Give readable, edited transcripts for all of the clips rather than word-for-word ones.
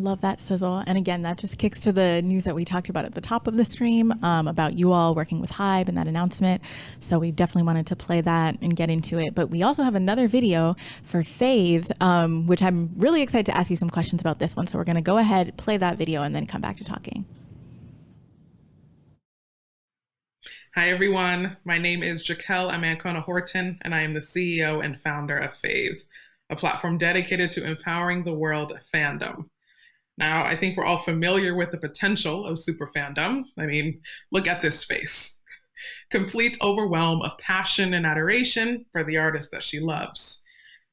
love that sizzle. And again, that just kicks to the news that we talked about at the top of the stream about you all working with HYBE and that announcement. So we definitely wanted to play that and get into it. But we also have another video for Fave, which I'm really excited to ask you some questions about this one. So we're going to go ahead, play that video, and then come back to talking. Hi, everyone. My name is Jaquel Amancona Horton, and I am the CEO and founder of Fave, a platform dedicated to empowering the world fandom. Now, I think we're all familiar with the potential of super fandom. I mean, look at this face. Complete overwhelm of passion and adoration for the artist that she loves.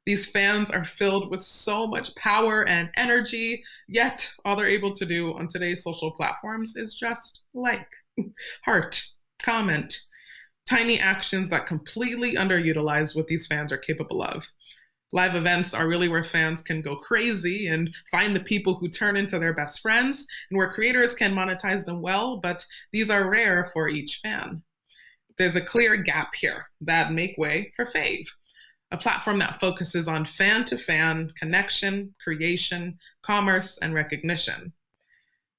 These fans are filled with so much power and energy, yet all they're able to do on today's social platforms is just like, heart, comment, tiny actions that completely underutilize what these fans are capable of. Live events are really where fans can go crazy and find the people who turn into their best friends, and where creators can monetize them well, but these are rare for each fan. There's a clear gap here that make way for Fave, a platform that focuses on fan-to-fan connection, creation, commerce, and recognition.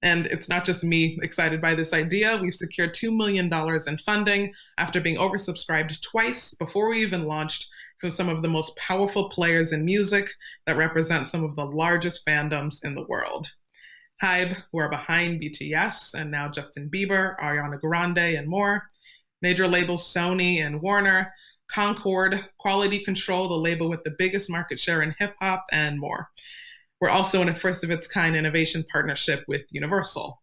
And it's not just me excited by this idea. We've secured $2 million in funding after being oversubscribed twice before we even launched from some of the most powerful players in music that represent some of the largest fandoms in the world. HYBE, who are behind BTS and now Justin Bieber, Ariana Grande, and more. Major labels Sony and Warner, Concord, Quality Control, the label with the biggest market share in hip hop, and more. We're also in a first of its kind innovation partnership with Universal.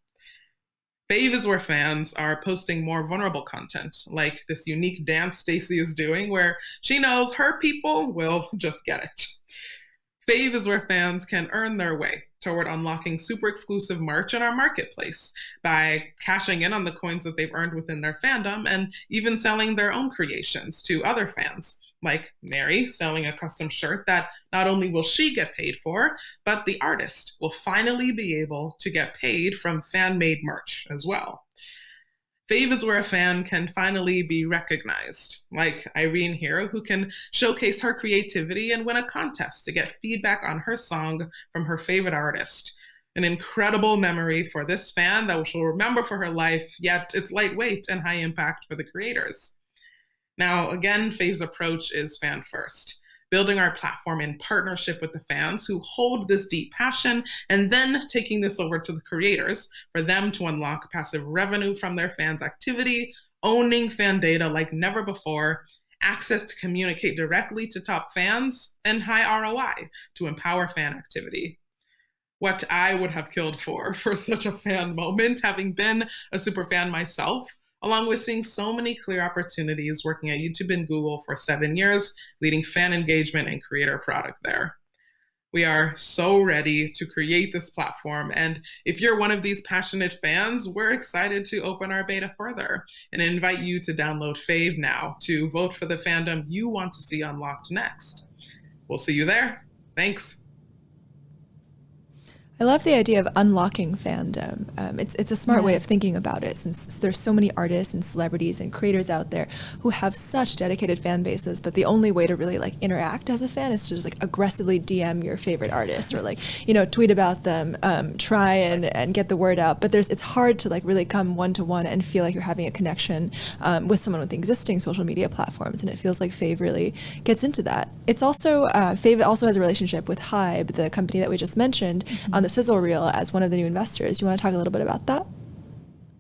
Fave is where fans are posting more vulnerable content, like this unique dance Stacey is doing, where she knows her people will just get it. Fave is where fans can earn their way toward unlocking super exclusive merch in our marketplace by cashing in on the coins that they've earned within their fandom and even selling their own creations to other fans, like Mary selling a custom shirt that not only will she get paid for, but the artist will finally be able to get paid from fan-made merch as well. Fave is where a fan can finally be recognized, like Irene here, who can showcase her creativity and win a contest to get feedback on her song from her favorite artist. An incredible memory for this fan that she'll remember for her life, yet it's lightweight and high impact for the creators. Now, again, Fave's approach is fan first, building our platform in partnership with the fans who hold this deep passion, and then taking this over to the creators for them to unlock passive revenue from their fans' activity, owning fan data like never before, access to communicate directly to top fans, and high ROI to empower fan activity. What I would have killed for such a fan moment, having been a super fan myself, along with seeing so many clear opportunities working at YouTube and Google for 7 years, leading fan engagement and creator product there. We are so ready to create this platform, and if you're one of these passionate fans, we're excited to open our beta further and invite you to download Fave now to vote for the fandom you want to see unlocked next. We'll see you there. Thanks. I love the idea of unlocking fandom. It's a smart way of thinking about it, since there's so many artists and celebrities and creators out there who have such dedicated fan bases, but the only way to really like interact as a fan is to just like aggressively DM your favorite artist or like, you know, tweet about them, try and get the word out. But it's hard to like really come one-to-one and feel like you're having a connection with someone with the existing social media platforms. And it feels like Fave really gets into that. It's also, Fave also has a relationship with HYBE, the company that we just mentioned, on the sizzle reel as one of the new investors. Do you want to talk a little bit about that?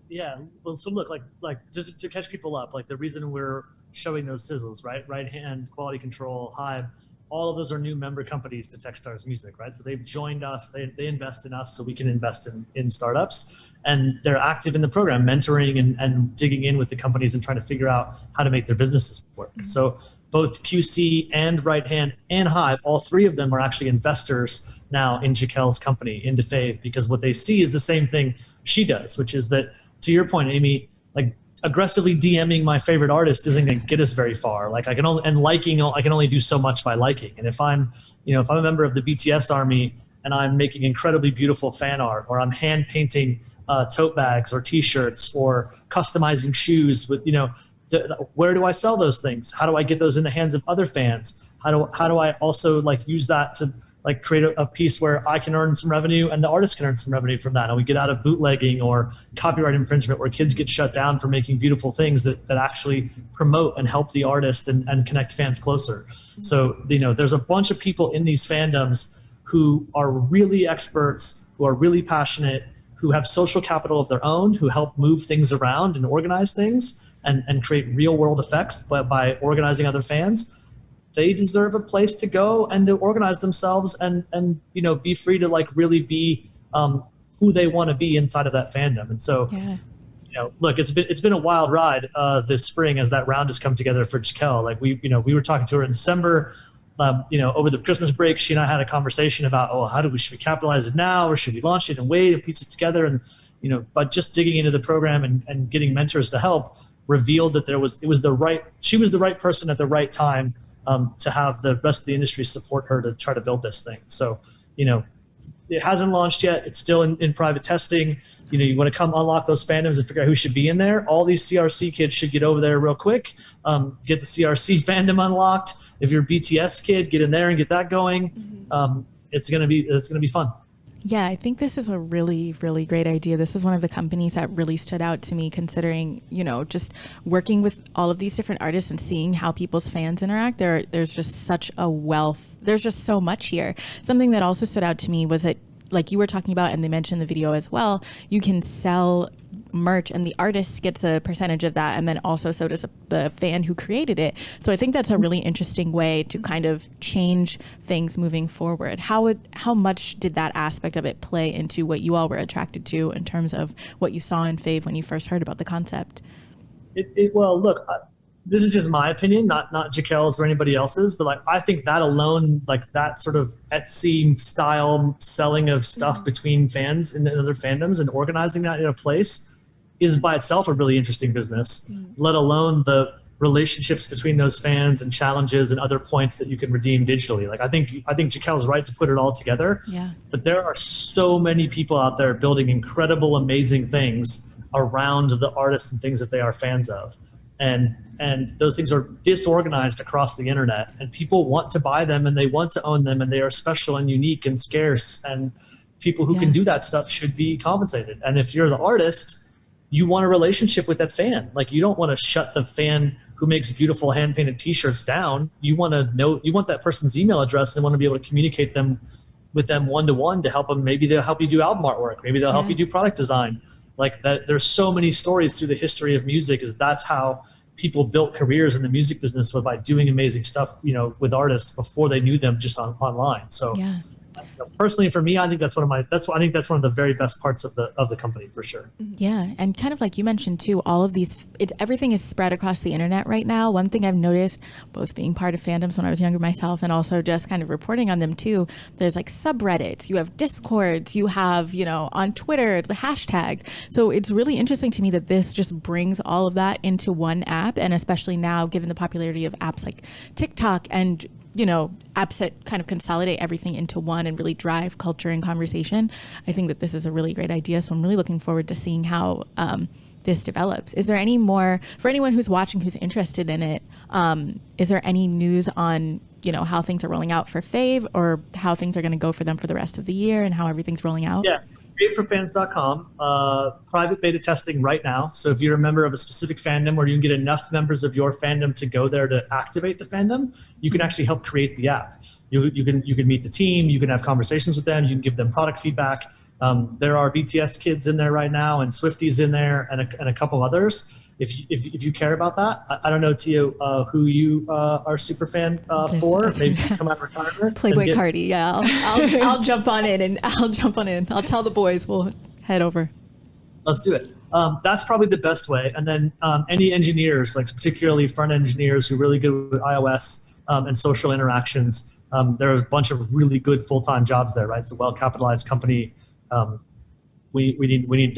Yeah, well, so look, like just to catch people up, like the reason we're showing those sizzles, right hand, Quality Control, HYBE, all of those are new member companies to Techstars Music, right? So they've joined us, they invest in us so we can invest in startups, and they're active in the program, mentoring and digging in with the companies and trying to figure out how to make their businesses work. So both QC and Right Hand and HYBE, all three of them are actually investors now in Jaquel's company, into Fave, because what they see is the same thing she does, which is that, to your point, Amy, like aggressively DMing my favorite artist isn't going to get us very far. Like I can only do so much by liking. And if I'm a member of the BTS ARMY and I'm making incredibly beautiful fan art, or I'm hand painting tote bags or T-shirts, or customizing shoes with, where do I sell those things? How do I get those in the hands of other fans? How do I also like use that like create a piece where I can earn some revenue and the artist can earn some revenue from that. And we get out of bootlegging or copyright infringement where kids get shut down for making beautiful things that actually promote and help the artist and connect fans closer. So, there's a bunch of people in these fandoms who are really experts, who are really passionate, who have social capital of their own, who help move things around and organize things and create real world effects by organizing other fans. They deserve a place to go and to organize themselves and be free to like really be who they want to be inside of that fandom. And so, look, it's been a wild ride this spring as that round has come together for Jaquel. Like we were talking to her in December. Over the Christmas break, she and I had a conversation about, should we capitalize it now or should we launch it and wait and piece it together? And but just digging into the program and getting mentors to help revealed that she was the right person at the right time. To have the rest of the industry support her to try to build this thing. So, it hasn't launched yet. It's still in private testing. You want to come unlock those fandoms and figure out who should be in there. All these CRC kids should get over there real quick. Get the CRC fandom unlocked. If you're a BTS kid, get in there and get that going. It's gonna be fun. Yeah, I think this is a really, really great idea. This is one of the companies that really stood out to me considering, just working with all of these different artists and seeing how people's fans interact. There's just such a wealth. There's just so much here. Something that also stood out to me was that, like you were talking about, and they mentioned in the video as well, you can sell merch and the artist gets a percentage of that, and then also so does the fan who created it. So I think that's a really interesting way to kind of change things moving forward. How much did that aspect of it play into what you all were attracted to in terms of what you saw in Fave when you first heard about the concept? Well, look, this is just my opinion, not Jaquel's or anybody else's, but like I think that alone, like that sort of Etsy style selling of stuff between fans and other fandoms and organizing that in a place is by itself a really interesting business, let alone the relationships between those fans and challenges and other points that you can redeem digitally. Like I think Jaquel's right to put it all together. Yeah. But there are so many people out there building incredible, amazing things around the artists and things that they are fans of. And those things are disorganized across the internet, and people want to buy them and they want to own them, and they are special and unique and scarce, and people who can do that stuff should be compensated. And if you're the artist, you want a relationship with that fan. Like you don't want to shut the fan who makes beautiful hand-painted t-shirts down. You want that person's email address and want to be able to communicate with them one-to-one to help them. Maybe they'll help you do album artwork. Maybe they'll help you do product design. Like that, there's so many stories through the history of music. That's how people built careers in the music business, by doing amazing stuff, with artists before they knew them just online. So personally for me, I think that's one of the very best parts of the company for sure. Yeah. And kind of like you mentioned too, all of these, everything is spread across the internet right now. One thing I've noticed, both being part of fandoms when I was younger myself and also just kind of reporting on them too, there's like subreddits, you have Discords, you have, on Twitter, the hashtags. So it's really interesting to me that this just brings all of that into one app. And especially now, given the popularity of apps like TikTok and apps that kind of consolidate everything into one and really drive culture and conversation. I think that this is a really great idea. So I'm really looking forward to seeing how this develops. Is there any more, for anyone who's watching who's interested in it, is there any news on, how things are rolling out for Fave or how things are going to go for them for the rest of the year and how everything's rolling out? Yeah. FaveForFans.com, private beta testing right now. So if you're a member of a specific fandom or you can get enough members of your fandom to go there to activate the fandom, you can actually help create the app. You can meet the team, you can have conversations with them, you can give them product feedback. There are BTS kids in there right now and Swifties in there and a couple others. If you care about that, I don't know, Tia, who you are super fan for. Maybe come out of retirement. Playboy Cardi, yeah. I'll jump on in. I'll tell the boys we'll head over. Let's do it. That's probably the best way. And then any engineers, like particularly front engineers who are really good with iOS and social interactions, there are a bunch of really good full-time jobs there, right? It's a well-capitalized company. We definitely need